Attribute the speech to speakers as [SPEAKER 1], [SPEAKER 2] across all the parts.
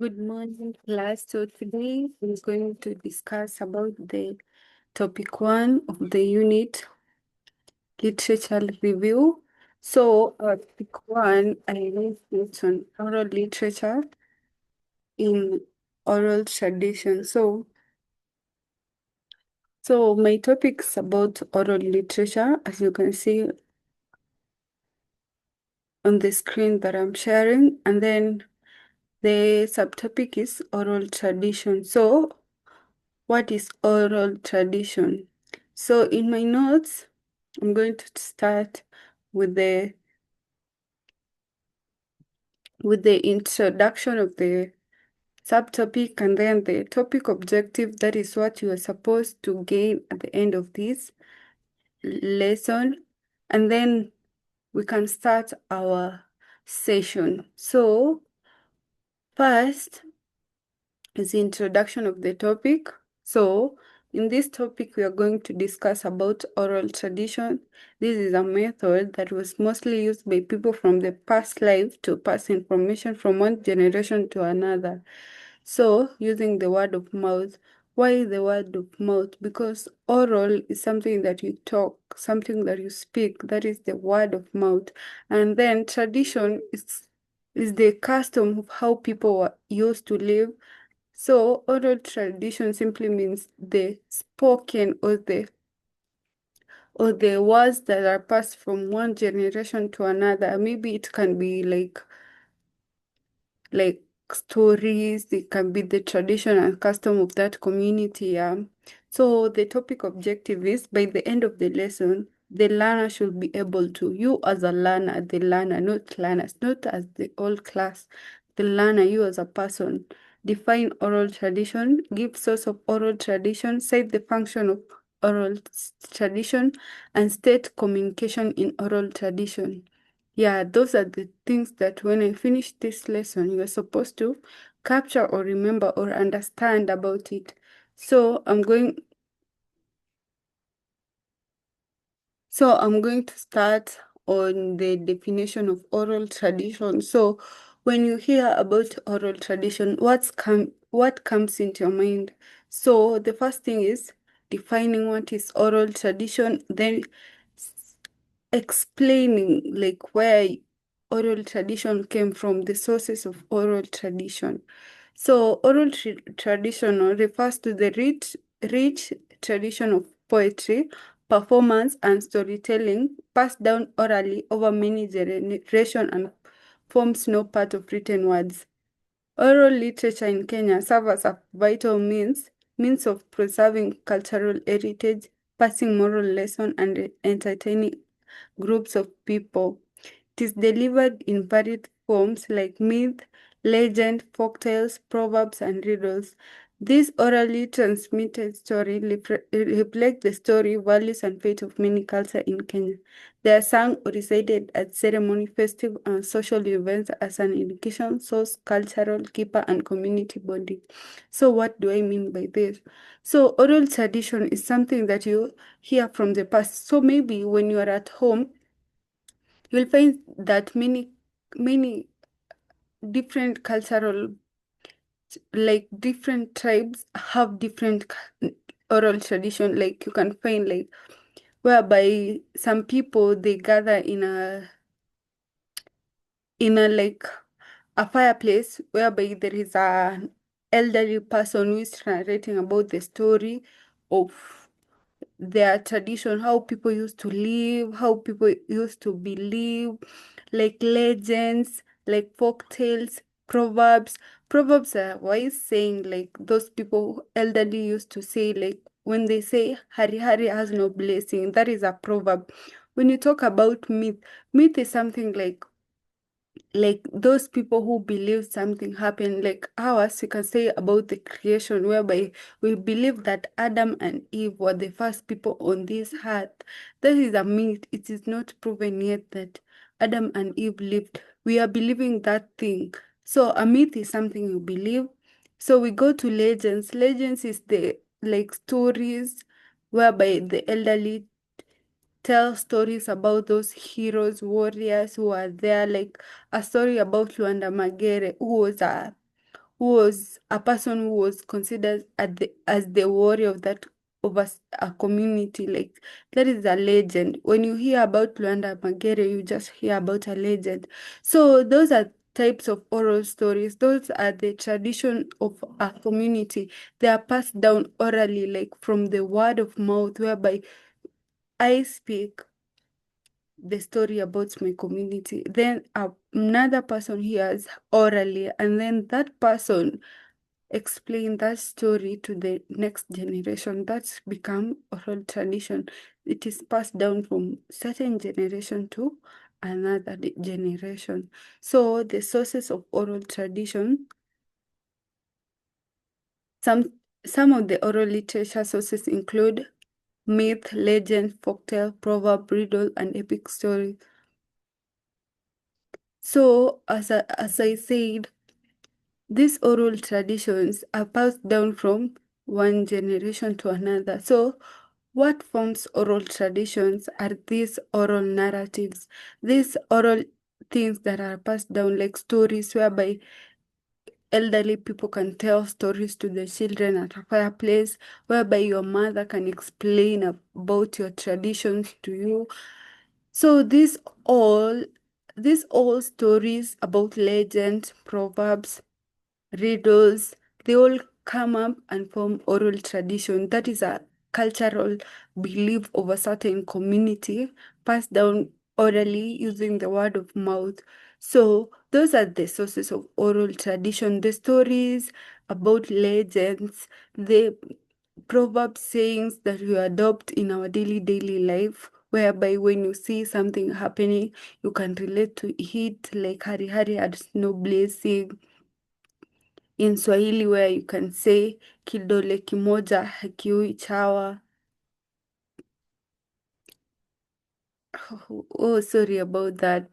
[SPEAKER 1] Good morning, class. So today we're going to discuss about the topic 1 of the unit, literature review. So topic 1, I wrote it on oral literature in oral tradition. So my topic is about oral literature, as you can see on the screen that I'm sharing, and then the subtopic is oral tradition. So what is oral tradition? So in my notes, I'm going to start with the introduction of the subtopic and then the topic objective. That is what you are supposed to gain at the end of this lesson. And then we can start our session. So first is the introduction of the topic. So in this topic, we are going to discuss about oral tradition. This is a method that was mostly used by people from the past life to pass information from one generation to another. So using the word of mouth. Why the word of mouth? Because oral is something that you talk, something that you speak. That is the word of mouth. And then tradition is the custom of how people used to live. So oral tradition simply means the spoken or the words that are passed from one generation to another. Maybe it can be like stories, it can be the tradition and custom of that community. Yeah. So the topic objective is by the end of the lesson, the learner should be able to, you as a learner, the learner, not learners, not as the whole class, the learner, you as a person, define oral tradition, give source of oral tradition, cite the function of oral tradition, and state communication in oral tradition. Yeah, those are the things that when I finish this lesson, you are supposed to capture or remember or understand about it. So I'm going to start on the definition of oral tradition. So when you hear about oral tradition, what comes into your mind? So the first thing is defining what is oral tradition, then explaining like where oral tradition came from, the sources of oral tradition. So oral tradition refers to the rich tradition of poetry, performance, and storytelling passed down orally over many generations and forms no part of written words. Oral literature in Kenya serves as a vital means of preserving cultural heritage, passing moral lessons, and entertaining groups of people. It is delivered in varied forms like myth, legend, folktales, proverbs, and riddles. These orally transmitted stories reflect the story, values, and fate of many cultures in Kenya. They are sung or recited at ceremony, festive, and social events as an education source, cultural keeper, and community bonding. So, what do I mean by this? So, oral tradition is something that you hear from the past. So, maybe when you are at home, you'll find that many different cultural, like different tribes have different oral tradition. Like you can find like whereby some people they gather in a like a fireplace whereby there is an elderly person who is narrating about the story of their tradition, how people used to live, how people used to believe, like legends, like folk tales, proverbs. Proverbs are wise saying, like those people elderly used to say, like when they say Hari Hari has no blessing, that is a proverb. When you talk about myth is something like those people who believe something happened, like ours, you can say about the creation, whereby we believe that Adam and Eve were the first people on this earth. That is a myth. It is not proven yet that Adam and Eve lived. We are believing that thing. So a myth is something you believe. So we go to legends. Legends is the like stories whereby the elderly tell stories about those heroes, warriors who are there, like a story about Luanda Magere, who was a person who was considered as the warrior of that of a community. Like that is a legend. When you hear about Luanda Magere, you just hear about a legend. So those are types of oral stories. Those are the tradition of a community. They are passed down orally, like from the word of mouth, whereby I speak the story about my community. Then another person hears orally, and then that person explain that story to the next generation. That's become oral tradition. It is passed down from certain generation to another generation. So the sources of oral tradition, some some of the oral literature sources include myth, legend, folktale, proverb, riddle, and epic story. So as I said, these oral traditions are passed down from one generation to another. So, what forms oral traditions are these oral narratives, these oral things that are passed down, like stories, whereby elderly people can tell stories to the children at a fireplace, whereby your mother can explain about your traditions to you. So, these all stories about legends, proverbs, riddles, they all come up and form oral tradition. That is a cultural belief of a certain community passed down orally using the word of mouth. So those are the sources of oral tradition, the stories about legends, the proverb sayings that we adopt in our daily life, whereby when you see something happening, you can relate to it, like Hari Hari had snow blessing in Swahili, where you can say kidole kimoja hakiui chawa. Oh, sorry about that.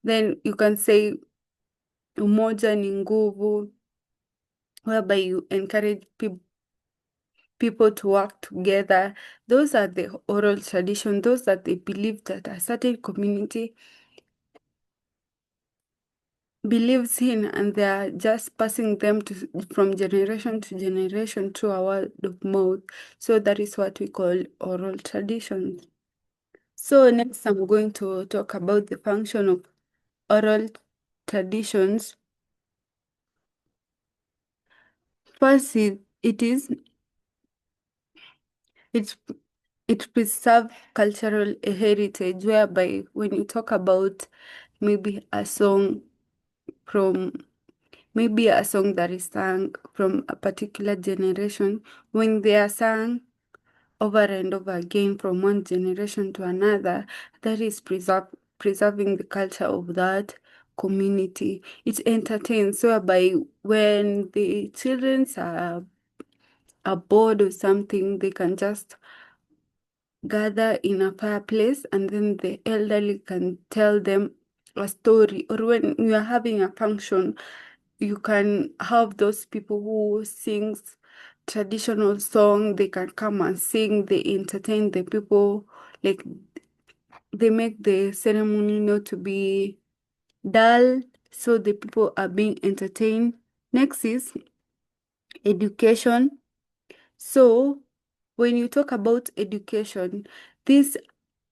[SPEAKER 1] Then you can say umoja ni nguvu, whereby you encourage people to work together. Those are the oral tradition. Those are the beliefs that a certain community believes in, and they are just passing them from generation to generation through a word of mouth. So that is what we call oral tradition. So next I'm going to talk about the function of oral traditions. First, it is it it preserves cultural heritage, whereby when you talk about maybe a song from maybe a song that is sung from a particular generation, when they are sung over and over again from one generation to another, that is preserving the culture of that community. It entertains, whereby when the children are bored or something, they can just gather in a fireplace, and then the elderly can tell them a story. Or when you are having a function, you can have those people who sings traditional song. They can come and sing, they entertain the people, like they make the ceremony not to be dull, so the people are being entertained. Next is education. So when you talk about education, this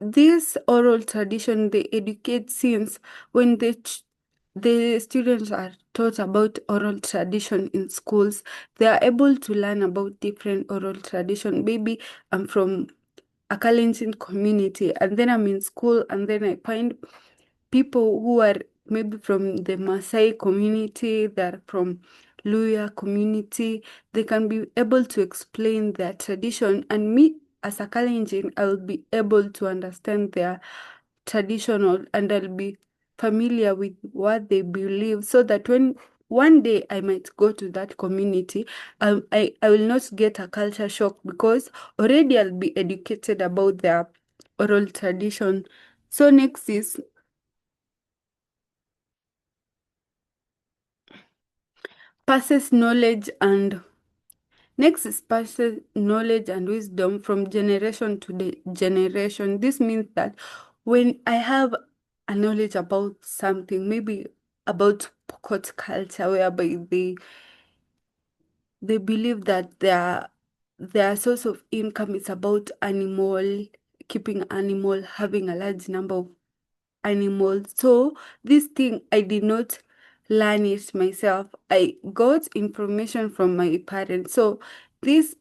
[SPEAKER 1] this oral tradition, they educate, since when the students are taught about oral tradition in schools, they are able to learn about different oral tradition. Maybe I'm from a Kalenjin community, and then I'm in school, and then I find people who are maybe from the Maasai community, they're from Luya community, they can be able to explain their tradition. And me, as a Kalenjin, I'll be able to understand their traditional, and I'll be familiar with what they believe, so that when one day I might go to that community, I will not get a culture shock, because already I'll be educated about their oral tradition. So next is passes knowledge and next is passes knowledge and wisdom from generation to the generation. This means that when I have a knowledge about something, maybe about Pokot culture, whereby they believe that their source of income is about animal, keeping animal, having a large number of animals. So this thing I did not learn it myself. I got information from my parents. So this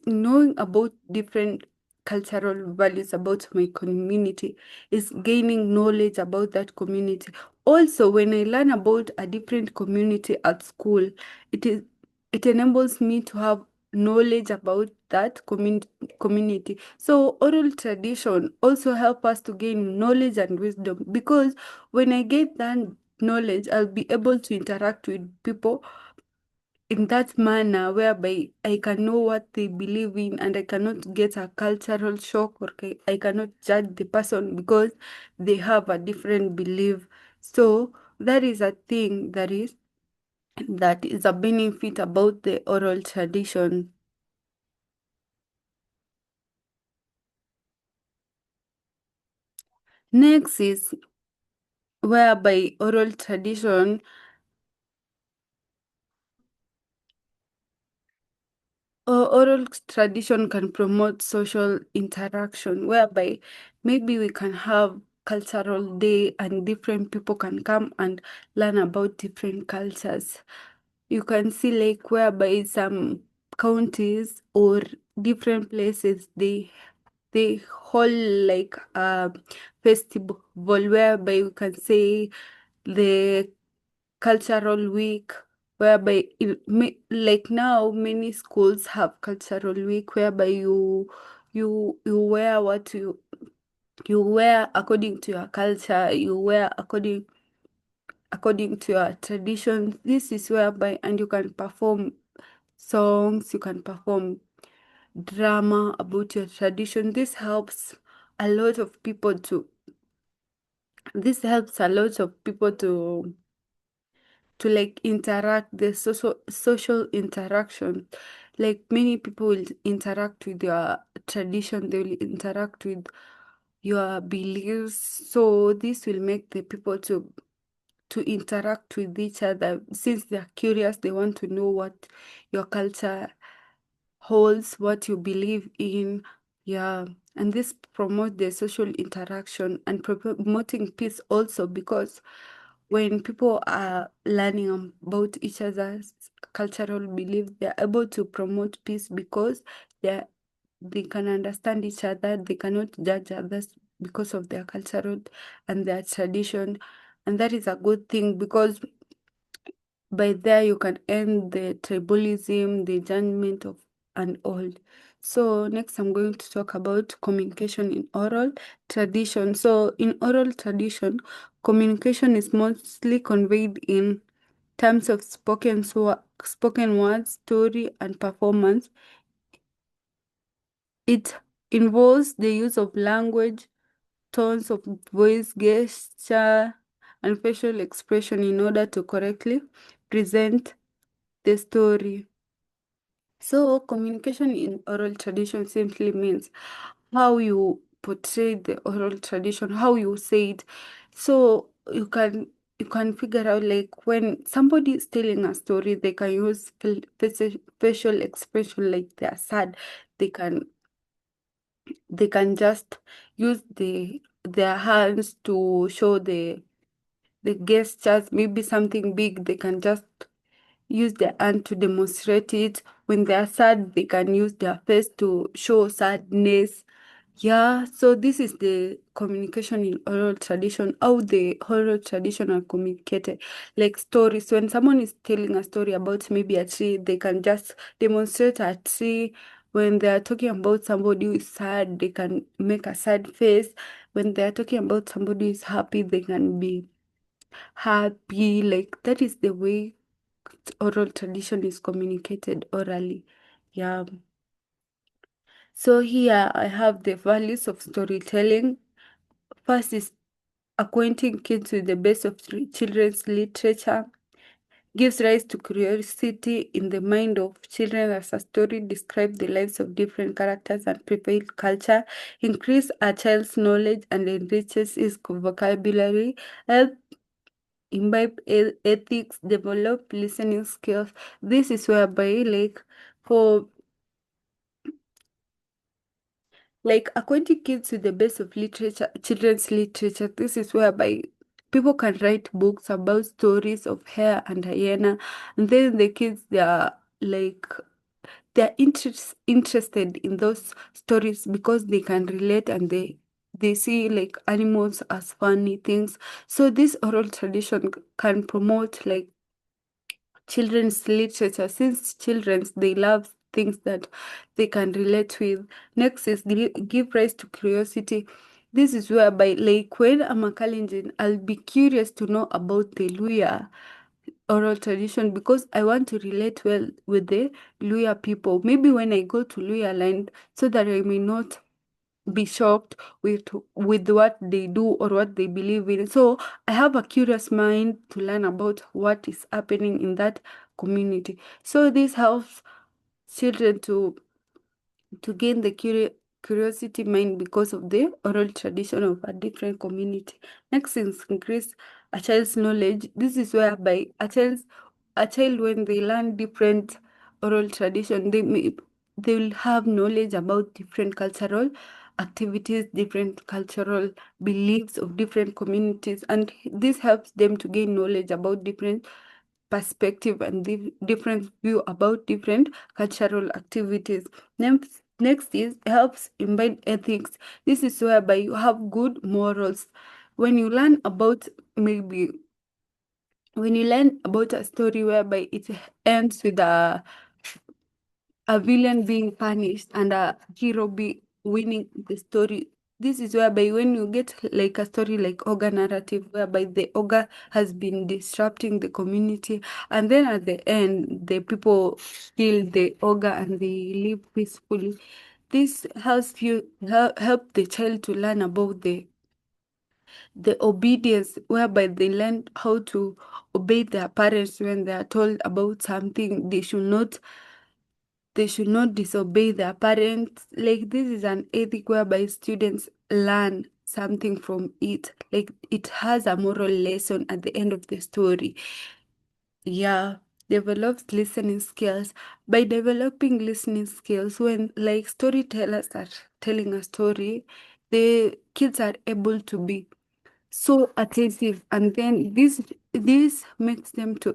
[SPEAKER 1] knowing about different cultural values about my community is gaining knowledge about that community. Also, when I learn about a different community at school, it is it enables me to have knowledge about that community. So oral tradition also help us to gain knowledge and wisdom, because when I get that knowledge, I'll be able to interact with people in that manner whereby I can know what they believe in, and I cannot get a cultural shock, or I cannot judge the person because they have a different belief. So that is a thing that is a benefit about the oral tradition. Next is whereby oral tradition can promote social interaction, whereby maybe we can have cultural day and different people can come and learn about different cultures. You can see like whereby some counties or different places they hold like a festival whereby we can say the cultural week, whereby like now many schools have cultural week whereby you wear what you wear according to your culture, you wear according to your tradition. This is whereby, and you can perform songs, you can perform drama about your tradition. A lot of people to this helps a lot of people to like interact, the social interaction. Like many people will interact with your tradition, they will interact with your beliefs. So this will make the people to interact with each other, since they're curious, they want to know what your culture holds, what you believe in. Yeah. And this promotes the social interaction and promoting peace also, because when people are learning about each other's cultural belief, they're able to promote peace because they they can understand each other. They cannot judge others because of their cultural and their tradition. And that is a good thing, because by there you can end the tribalism, the judgment of and all. So next I'm going to talk about communication in oral tradition. So in oral tradition, communication is mostly conveyed in terms of spoken words, story, and performance. It involves the use of language, tones of voice, gesture, and facial expression in order to correctly present the story. So, communication in oral tradition simply means how you portray the oral tradition, how you say it. So you can figure out, like when somebody is telling a story, they can use facial expression, like they are sad. They can they can just use their hands to show the gestures, maybe something big. They can just use their hand to demonstrate it. When they are sad, they can use their face to show sadness. Yeah, so this is the communication in oral tradition, how the oral tradition are communicated. Like stories, when someone is telling a story about maybe a tree, they can just demonstrate a tree. When they are talking about somebody who is sad, they can make a sad face. When they are talking about somebody who is happy, they can be happy. Like that is the way oral tradition is communicated orally. Yeah. So here I have the values of storytelling. First is acquainting kids with the base of children's literature. gives rise to curiosity in the mind of children as a story describes the lives of different characters and prevail culture, increase a child's knowledge and enriches his vocabulary, help imbibe ethics, develop listening skills. This is whereby, for acquainting kids with the base of literature, children's literature, this is whereby people can write books about stories of hare and hyena, and then the kids they're interested in those stories because they can relate and they see like animals as funny things. So this oral tradition can promote like children's literature since children's they love things that they can relate with. Next is give rise to curiosity. This is whereby like when I'm a Kalenjin, I'll be curious to know about the Luya oral tradition because I want to relate well with the Luya people. Maybe when I go to Luya land, so that I may not be shocked with what they do or what they believe in. So I have a curious mind to learn about what is happening in that community. So this helps children to gain the curiosity mind because of the oral tradition of a different community. Next is increase a child's knowledge. This is whereby a child when they learn different oral tradition, they will have knowledge about different cultural activities, different cultural beliefs of different communities, and this helps them to gain knowledge about different perspective and different view about different cultural activities. Next is helps embed ethics. This is whereby you have good morals. When you learn about maybe when you learn about a story whereby it ends with a villain being punished and a hero be winning the story. This is whereby when you get like a story like ogre narrative, whereby the ogre has been disrupting the community, and then at the end, the people kill the ogre and they live peacefully. This helps you help the child to learn about the obedience, whereby they learn how to obey their parents when they are told about something. They should not disobey their parents. Like this is an ethic whereby students learn something from it. Like it has a moral lesson at the end of the story. Yeah, develops listening skills. By developing listening skills, when like storytellers are telling a story, the kids are able to be so attentive, and then this makes them to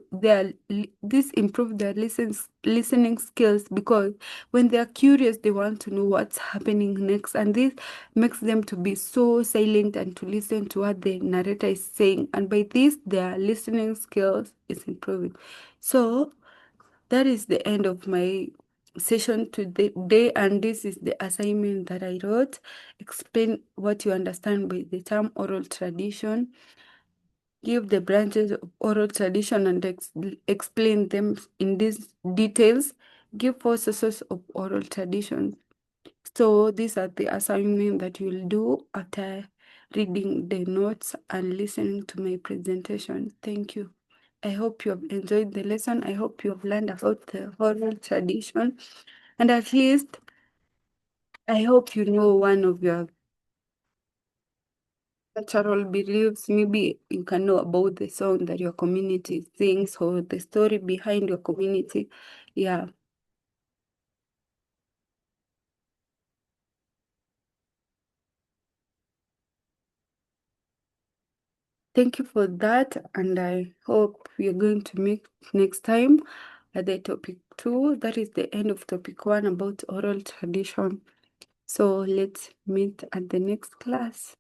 [SPEAKER 1] this improve their listening skills because when they are curious they want to know what's happening next, and this makes them to be so silent and to listen to what the narrator is saying, and by this their listening skills is improving. So that is the end of my session today, and this is the assignment that I wrote. Explain what you understand by the term oral tradition. Give the branches of oral tradition and explain them in these details. Give four sources of oral tradition. So these are the assignment that you'll do after reading the notes and listening to my presentation. Thank you. I hope you have enjoyed the lesson. I hope you have learned about the oral tradition. And at least, I hope you know one of your cultural beliefs. Maybe you can know about the song that your community sings or the story behind your community. Yeah. Thank you for that. And I hope we're going to meet next time at the topic 2. That is the end of topic 1 about oral tradition. So let's meet at the next class.